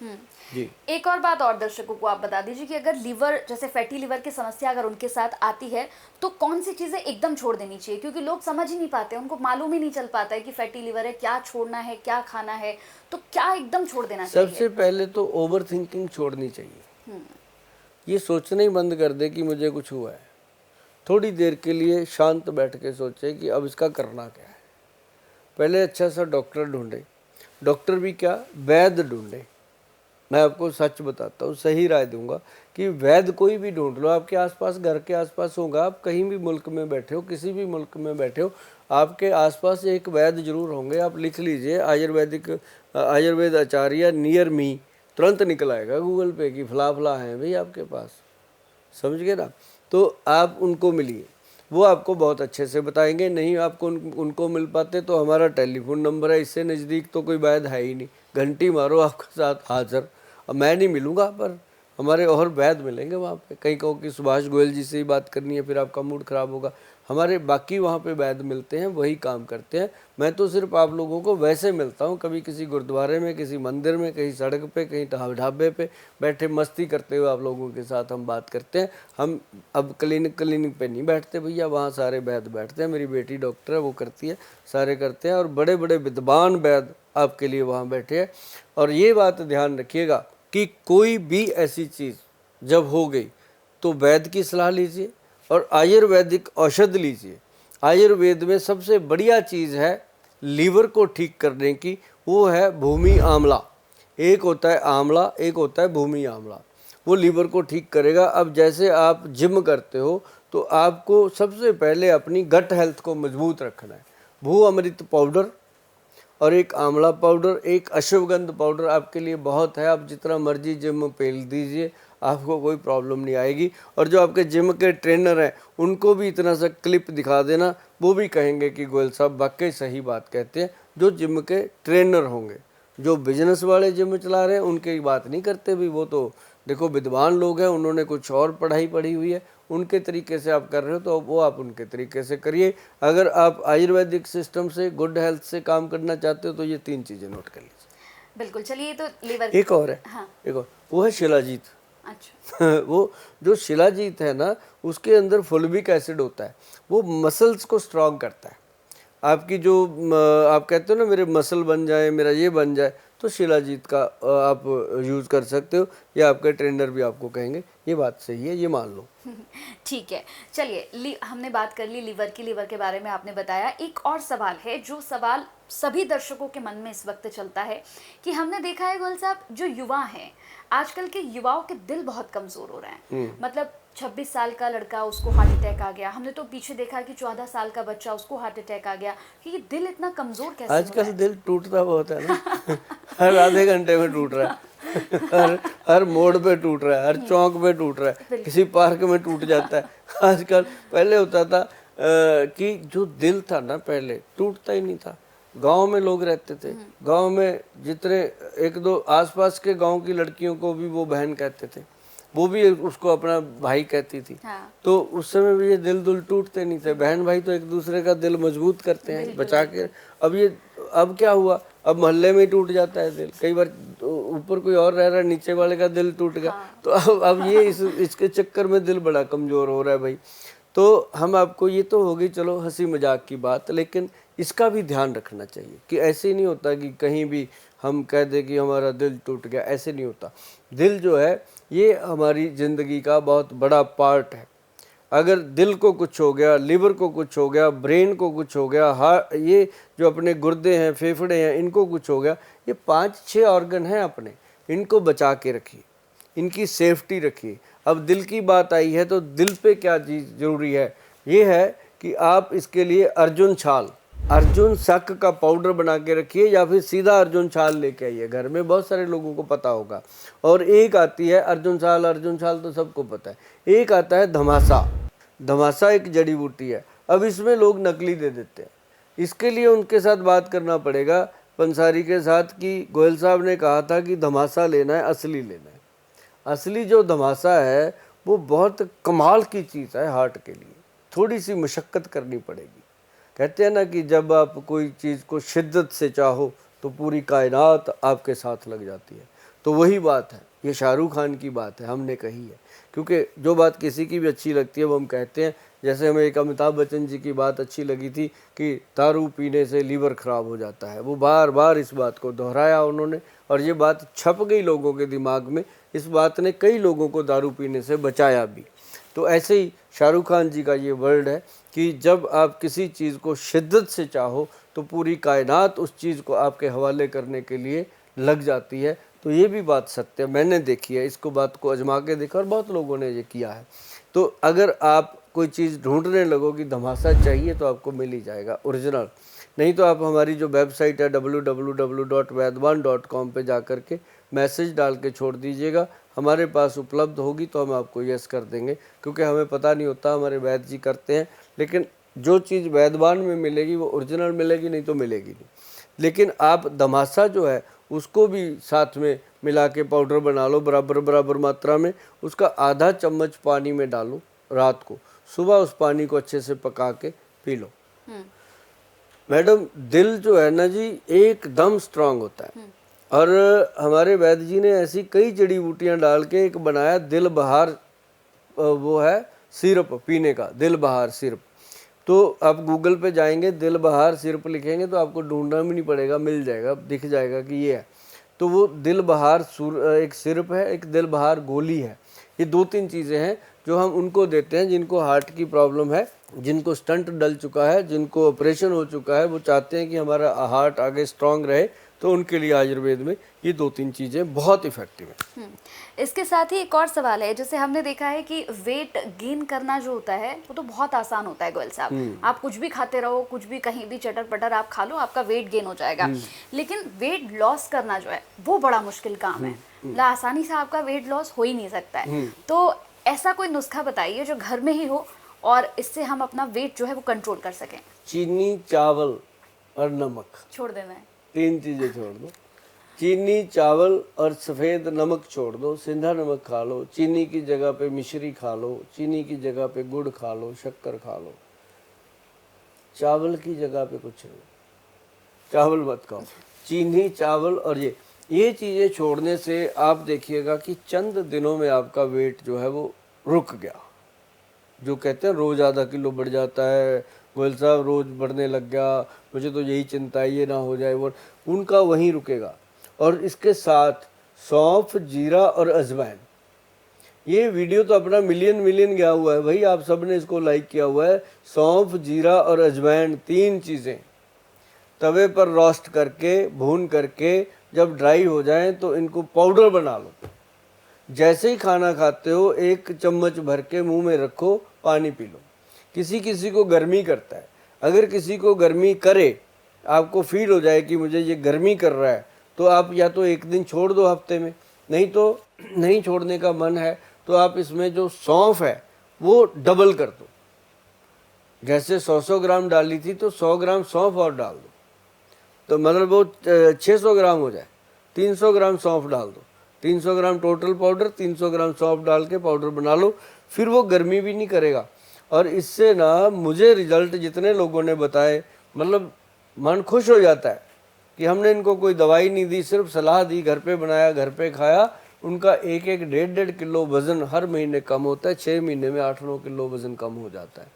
जी। एक और बात और दर्शकों को आप बता दीजिए कि अगर लीवर जैसे फैटी लीवर की समस्या अगर उनके साथ आती है तो कौन सी चीज़ें एकदम छोड़ देनी चाहिए, क्योंकि लोग समझ ही नहीं पाते, उनको मालूम ही नहीं चल पाता है कि फैटी लीवर है, क्या छोड़ना है, क्या खाना है, तो क्या एकदम छोड़ देना चाहिए? सबसे पहले तो ओवर थिंकिंग छोड़नी चाहिए। ये सोचना ही बंद कर दे कि मुझे कुछ हुआ है। थोड़ी देर के लिए शांत बैठ के सोचे कि अब इसका करना क्या है। पहले अच्छा सा डॉक्टर ढूंढे, डॉक्टर भी क्या, वैद्य ढूंढे। मैं आपको सच बताता हूँ, सही राय दूंगा कि वैद्य कोई भी ढूंढ लो, आपके आसपास, घर के आसपास होगा। आप कहीं भी मुल्क में बैठे हो, किसी भी मुल्क में बैठे हो, आपके आसपास एक वैद्य जरूर होंगे। आप लिख लीजिए आयुर्वेद आचार्य नियर मी, तुरंत निकल आएगा गूगल पे कि फला फला है भाई आपके पास। समझ गए ना? तो आप उनको मिलिए, वो आपको बहुत अच्छे से बताएंगे। नहीं आपको उनको मिल पाते तो हमारा टेलीफोन नंबर है, इससे नज़दीक तो कोई वैद्य है ही नहीं। घंटी मारो, आपके साथ हाजिर। अब मैं नहीं मिलूँगा, पर हमारे और वैद्य मिलेंगे वहाँ पे। कहीं कहो कि सुभाष गोयल जी से ही बात करनी है, फिर आपका मूड ख़राब होगा। हमारे बाकी वहाँ पे वैद्य मिलते हैं, वही काम करते हैं। मैं तो सिर्फ आप लोगों को वैसे मिलता हूँ, कभी किसी गुरुद्वारे में, किसी मंदिर में, कहीं सड़क पे, कहीं ढाबे पे बैठे मस्ती करते हुए आप लोगों के साथ हम बात करते हैं। हम अब क्लिनिक पे नहीं बैठते भैया, वहाँ सारे वैद्य बैठते हैं। मेरी बेटी डॉक्टर है, वो करती है, सारे करते हैं। और बड़े बड़े विद्वान वैद्य आपके लिए वहाँ बैठे हैं। और ये बात ध्यान रखिएगा कि कोई भी ऐसी चीज़ जब हो गई तो वैद्य की सलाह लीजिए और आयुर्वेदिक औषध लीजिए। आयुर्वेद में सबसे बढ़िया चीज़ है लीवर को ठीक करने की, वो है भूमि आंवला। एक होता है आंवला, एक होता है भूमि आंवला, वो लीवर को ठीक करेगा। अब जैसे आप जिम करते हो तो आपको सबसे पहले अपनी गट हेल्थ को मजबूत रखना है। भू अमृत पाउडर और एक आंवला पाउडर, एक अश्वगंध पाउडर आपके लिए बहुत है। आप जितना मर्जी जिम में पेल दीजिए, आपको कोई प्रॉब्लम नहीं आएगी। और जो आपके जिम के ट्रेनर हैं उनको भी इतना सा क्लिप दिखा देना, वो भी कहेंगे कि गोयल साहब वाकई सही बात कहते हैं। जो जिम के ट्रेनर होंगे, जो बिजनेस वाले जिम चला रहे हैं उनकी बात नहीं करते भी, वो तो देखो विद्वान लोग हैं, उन्होंने कुछ और पढ़ाई पढ़ी हुई है, उनके तरीके से आप कर रहे हो तो वो आप उनके तरीके से करिए। अगर आप आयुर्वेदिक सिस्टम से, गुड हेल्थ से काम करना चाहते हो तो ये 3 चीज़ें नोट कर लीजिए। बिल्कुल, चलिए तो लीवर एक और है, हाँ। एक और, वो है शिलाजीत। अच्छा। वो जो शिलाजीत है ना, उसके अंदर फुल्विक एसिड होता है, वो मसल्स को स्ट्रॉन्ग करता है। आपकी जो आप कहते हो ना मेरे मसल बन जाए, मेरा ये बन जाए, तो शिलाजीत का आप यूज़ कर सकते हो, या आपके ट्रेनर भी आपको कहेंगे। ये बात सही है, ये मान लो। ठीक है, चलिए हमने बात कर ली लीवर की, लीवर के बारे में आपने बताया। एक और सवाल है, जो सवाल सभी दर्शकों के मन में इस वक्त चलता है कि हमने देखा है गोयल साहब, जो युवा हैं आजकल के युवाओं के दिल बहुत कमज़ोर हो रहे हैं। मतलब 26 साल का लड़का, उसको हार्ट अटैक आ गया। हमने तो पीछे देखा कि 14 साल का बच्चा, उसको हार्ट अटैक आ गया। कि ये दिल इतना कमज़ोर कैसे हो रहा आजकल है? दिल टूटता बहुत है ना। हर आधे घंटे में टूट रहा है। हर मोड़ पे टूट रहा है, हर चौक पे टूट रहा है, किसी पार्क में टूट जाता है आजकल। पहले होता था कि जो दिल था ना, पहले टूटता ही नहीं था। गांव में लोग रहते थे, गांव में जितने एक दो आसपास के गांव की लड़कियों को भी वो बहन कहते थे, वो भी उसको अपना भाई कहती थी। हाँ। तो उस समय भी ये दिल टूटते नहीं थे। बहन भाई तो एक दूसरे का दिल मजबूत करते हैं, बचा के। अब क्या हुआ, अब मोहल्ले में ही टूट जाता है दिल। कई बार ऊपर कोई और रह रहा है, नीचे वाले का दिल टूट गया। हाँ। तो अब ये इसके चक्कर में दिल बड़ा कमजोर हो रहा है भाई। तो हम आपको, ये तो होगी चलो हंसी मजाक की बात, लेकिन इसका भी ध्यान रखना चाहिए कि ऐसे नहीं होता कि कहीं भी हम कह दें कि हमारा दिल टूट गया। ऐसे नहीं होता। दिल जो है ये हमारी ज़िंदगी का बहुत बड़ा पार्ट है। अगर दिल को कुछ हो गया, लिवर को कुछ हो गया, ब्रेन को कुछ हो गया, हार्ट, ये जो अपने गुर्दे हैं, फेफड़े हैं, इनको कुछ हो गया, ये 5-6 ऑर्गन हैं अपने, इनको बचा के रखिए, इनकी सेफ्टी रखिए। अब दिल की बात आई है तो दिल पे क्या चीज़ ज़रूरी है, ये है कि आप इसके लिए अर्जुन शक का पाउडर बना के रखिए, या फिर सीधा अर्जुन छाल लेके आइए। घर में बहुत सारे लोगों को पता होगा। और एक आती है अर्जुन छाल तो सबको पता है। एक आता है धमासा एक जड़ी बूटी है। अब इसमें लोग नकली दे देते हैं। इसके लिए उनके साथ बात करना पड़ेगा पंसारी के साथ कि गोयल साहब ने कहा था कि धमासा लेना है, असली लेना है। असली जो धमासा है वो बहुत कमाल की चीज़ है हार्ट के लिए। थोड़ी सी मशक्क़त करनी पड़ेगी। कहते हैं ना कि जब आप कोई चीज़ को शिद्दत से चाहो तो पूरी कायनात आपके साथ लग जाती है। तो वही बात है, ये शाहरुख खान की बात है, हमने कही है। क्योंकि जो बात किसी की भी अच्छी लगती है वो हम कहते हैं। जैसे हमें एक अमिताभ बच्चन जी की बात अच्छी लगी थी कि दारू पीने से लीवर खराब हो जाता है, वो बार बार इस बात को दोहराया उन्होंने, और ये बात छप गई लोगों के दिमाग में। इस बात ने कई लोगों को दारू पीने से बचाया भी। तो ऐसे ही शाहरुख खान जी का ये वर्ड है कि जब आप किसी चीज़ को शिद्दत से चाहो तो पूरी कायनात उस चीज़ को आपके हवाले करने के लिए लग जाती है। तो ये भी बात सत्य है, मैंने देखी है, इसको बात को आजमा के देखा और बहुत लोगों ने ये किया है। तो अगर आप कोई चीज़ ढूंढने लगो कि धमासा चाहिए तो आपको मिल ही जाएगा ओरिजिनल। नहीं तो आप हमारी जो वेबसाइट है www.vaidwan.com पे जा कर के मैसेज डाल के छोड़ दीजिएगा, हमारे पास उपलब्ध होगी तो हम आपको यस कर देंगे। क्योंकि हमें पता नहीं होता, हमारे वैद्य जी करते हैं, लेकिन जो चीज़ वैद्यवान में मिलेगी वो ओरिजिनल मिलेगी, नहीं तो मिलेगी नहीं। लेकिन आप धमासा जो है उसको भी साथ में मिला के पाउडर बना लो बराबर बराबर मात्रा में, उसका आधा चम्मच पानी में डालो रात को, सुबह उस पानी को अच्छे से पका के पी लो। मैडम दिल जो है ना जी एकदम स्ट्रांग होता है। और हमारे वैद्य जी ने ऐसी कई जड़ी बूटियां डाल के एक बनाया दिल बहार, वो है सिरप पीने का, दिल बहार सिरप। तो आप गूगल पे जाएंगे, दिल बहार सिरप लिखेंगे तो आपको ढूंढना भी नहीं पड़ेगा, मिल जाएगा, दिख जाएगा कि ये है। तो वो दिल बहार एक सिरप है, एक दिल बहार गोली है। ये 2-3 चीज़ें हैं जो हम उनको देते हैं जिनको हार्ट की प्रॉब्लम है, जिनको स्टंट डल चुका है, जिनको ऑपरेशन हो चुका है, वो चाहते हैं कि हमारा हार्ट आगे स्ट्रांग रहे, तो उनके लिए आयुर्वेद में ये 2-3 चीज़ें बहुत इफेक्टिव हैं। इसके साथ ही एक और सवाल है, जैसे हमने देखा है कि वेट गेन करना जो होता है वो तो बहुत आसान होता है गोयल साहब, आप कुछ भी खाते रहो, कुछ भी कहीं भी चटर पटर आप खा लो, आपका वेट गेन हो जाएगा। लेकिन वेट लॉस करना जो है वो बड़ा मुश्किल काम है, आसानी से आपका वेट लॉस हो ही नहीं सकता है। तो ऐसा कोई नुस्खा बताइए जो घर में ही हो और इससे हम अपना वेट जो है वो कंट्रोल कर सकें। चीनी, चावल और नमक छोड़ देना है, 3 चीज़ें छोड़ दो। चीनी, चावल और सफ़ेद नमक छोड़ दो, सिंधा नमक खा लो, चीनी की जगह पे मिश्री खा लो, चीनी की जगह पे गुड़ खा लो, शक्कर खा लो, चावल की जगह पे कुछ नहीं, चावल मत खाओ। चीनी, चावल और ये चीज़ें छोड़ने से आप देखिएगा कि चंद दिनों में आपका वेट जो है वो रुक गया। जो कहते हैं रोज़ आधा किलो बढ़ जाता है, गोयल साहब रोज़ बढ़ने लग गया, मुझे तो यही चिंता है ये ना हो जाए, वो उनका वहीं रुकेगा। और इसके साथ सौंफ, जीरा और अजवाइन, ये वीडियो तो अपना मिलियन गया हुआ है भाई, आप सब ने इसको लाइक किया हुआ है। सौंफ, जीरा और अजवाइन 3 चीज़ें तवे पर रोस्ट करके, भून करके जब ड्राई हो जाएं तो इनको पाउडर बना लो। जैसे ही खाना खाते हो 1 चम्मच भर के मुंह में रखो, पानी पी लो। किसी किसी को गर्मी करता है, अगर किसी को गर्मी करे, आपको फील हो जाए कि मुझे ये गर्मी कर रहा है, तो आप या तो 1 दिन छोड़ दो हफ्ते में, नहीं तो नहीं छोड़ने का मन है तो आप इसमें जो सौंफ है वो डबल कर दो। जैसे 100 ग्राम डाली थी तो 100 ग्राम सौंफ और डाल दो, तो मतलब वो 600 ग्राम हो जाए। 300 ग्राम सौंफ डाल दो, 300 ग्राम टोटल पाउडर, 300 ग्राम सौंफ डाल के पाउडर बना लो, फिर वो गर्मी भी नहीं करेगा। और इससे ना मुझे रिजल्ट जितने लोगों ने बताए, मतलब मन खुश हो जाता है कि हमने इनको कोई दवाई नहीं दी, सिर्फ सलाह दी, घर पे बनाया, घर पे खाया, उनका 1-1, 1.5 किलो वज़न हर महीने कम होता है, 6 महीने में 8-9 किलो वज़न कम हो जाता है।